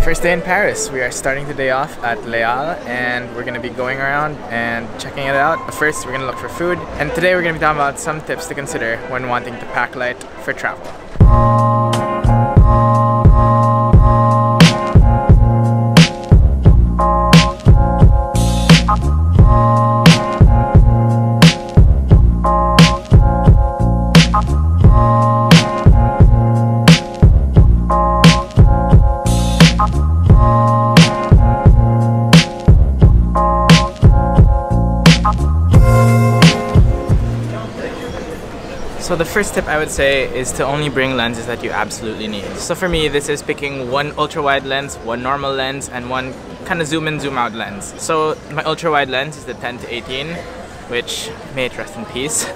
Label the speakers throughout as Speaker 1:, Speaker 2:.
Speaker 1: First day in Paris. We are starting the day off at Les Halles and we're going to be going around and checking it out. But first, we're going to look for food. And today we're going to be talking about some tips to consider when wanting to pack light for travel. So the first tip I would say is to only bring lenses that you absolutely need. So for me, this is picking one ultra-wide lens, one normal lens, and one kind of zoom in, zoom out lens. So my ultra-wide lens is the 10-18, which may it rest in peace.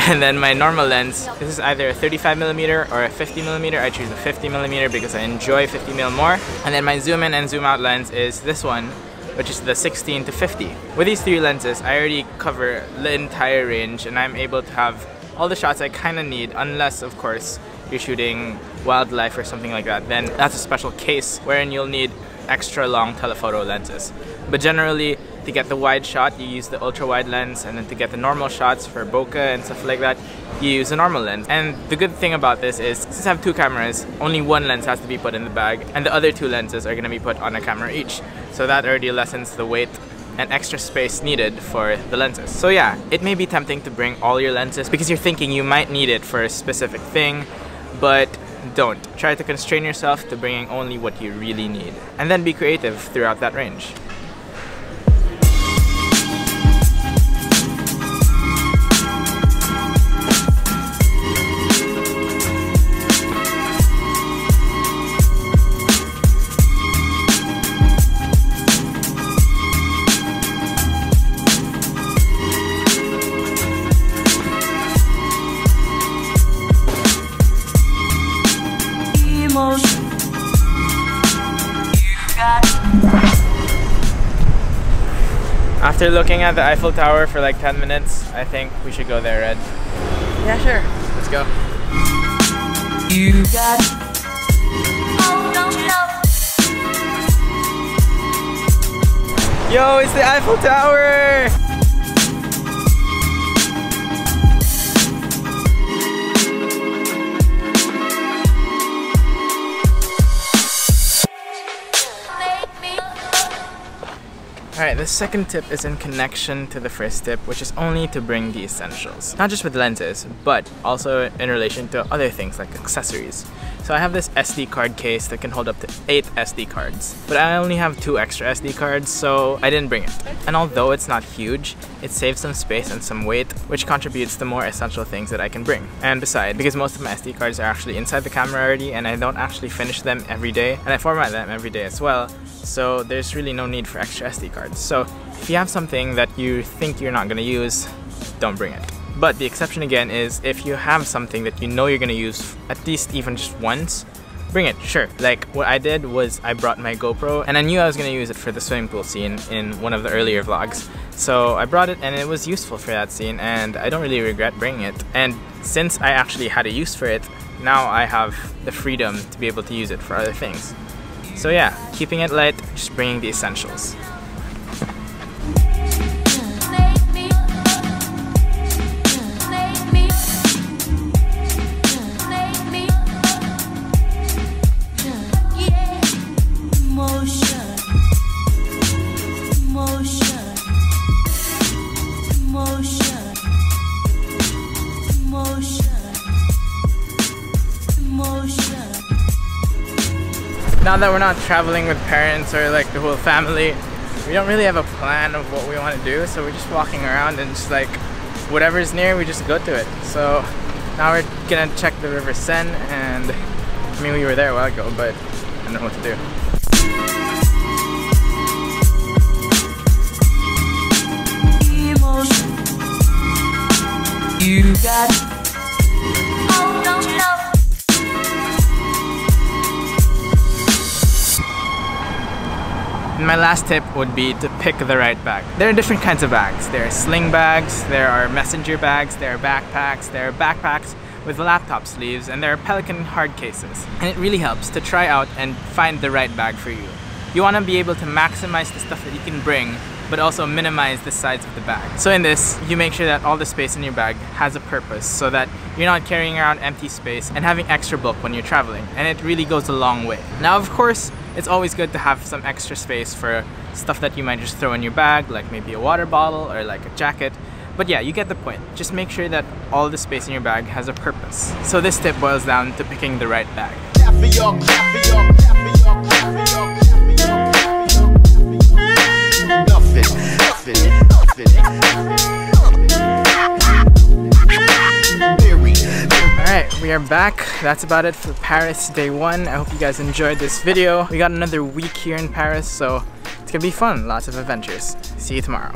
Speaker 1: And then my normal lens, this is either a 35mm or a 50mm. I choose a 50mm because I enjoy 50mm more. And then my zoom in and zoom out lens is this one, which is the 16-50. With these three lenses, I already cover the entire range and I'm able to have all the shots I kind of need, unless of course you're shooting wildlife or something like that. Then that's a special case wherein you'll need extra long telephoto lenses. But generally, to get the wide shot, you use the ultra wide lens, and then to get the normal shots for bokeh and stuff like that, you use a normal lens. And the good thing about this is, since I have two cameras, only one lens has to be put in the bag, and the other two lenses are going to be put on a camera each. So that already lessens the weight and extra space needed for the lenses. So yeah, it may be tempting to bring all your lenses because you're thinking you might need it for a specific thing, but don't. Try to constrain yourself to bringing only what you really need. And then be creative throughout that range. After looking at the Eiffel Tower for like 10 minutes, I think we should go there, Red.
Speaker 2: Yeah, sure.
Speaker 1: Let's go.
Speaker 2: You got
Speaker 1: Yo, it's the Eiffel Tower! Alright, the second tip is in connection to the first tip, which is only to bring the essentials. Not just with lenses, but also in relation to other things like accessories. So I have this SD card case that can hold up to 8 SD cards, but I only have 2 extra SD cards, so I didn't bring it. And although it's not huge, it saves some space and some weight, which contributes to more essential things that I can bring. And besides, because most of my SD cards are actually inside the camera already, and I don't actually finish them every day, and I format them every day as well, so there's really no need for extra SD cards. So if you have something that you think you're not going to use, don't bring it. But the exception again is if you have something that you know you're going to use at least even just once, bring it, sure. Like what I did was I brought my GoPro and I knew I was going to use it for the swimming pool scene in one of the earlier vlogs. So I brought it and it was useful for that scene and I don't really regret bringing it. And since I actually had a use for it, now I have the freedom to be able to use it for other things. So yeah, keeping it light, just bringing the essentials. Now that we're not traveling with parents or like the whole family, we don't really have a plan of what we want to do, so we're just walking around and just like whatever's near, we just go to it. So now we're gonna check the River Seine, and I mean we were there a while ago, but I don't know what to do.
Speaker 2: You got
Speaker 1: My last tip would be to pick the right bag. There are different kinds of bags. There are sling bags, there are messenger bags, there are backpacks, with laptop sleeves, and there are Pelican hard cases. And it really helps to try out and find the right bag for you. You want to be able to maximize the stuff that you can bring, but also minimize the size of the bag. So in this, you make sure that all the space in your bag has a purpose so that you're not carrying around empty space and having extra bulk when you're traveling, and it really goes a long way. Now, of course, it's always good to have some extra space for stuff that you might just throw in your bag, like maybe a water bottle or like a jacket. But yeah, you get the point. Just make sure that all the space in your bag has a purpose. So this tip boils down to picking the right bag. Alright, we are back. That's about it for Paris day 1. I hope you guys enjoyed this video. We got another week here in Paris, so it's gonna be fun. Lots of adventures. See you tomorrow.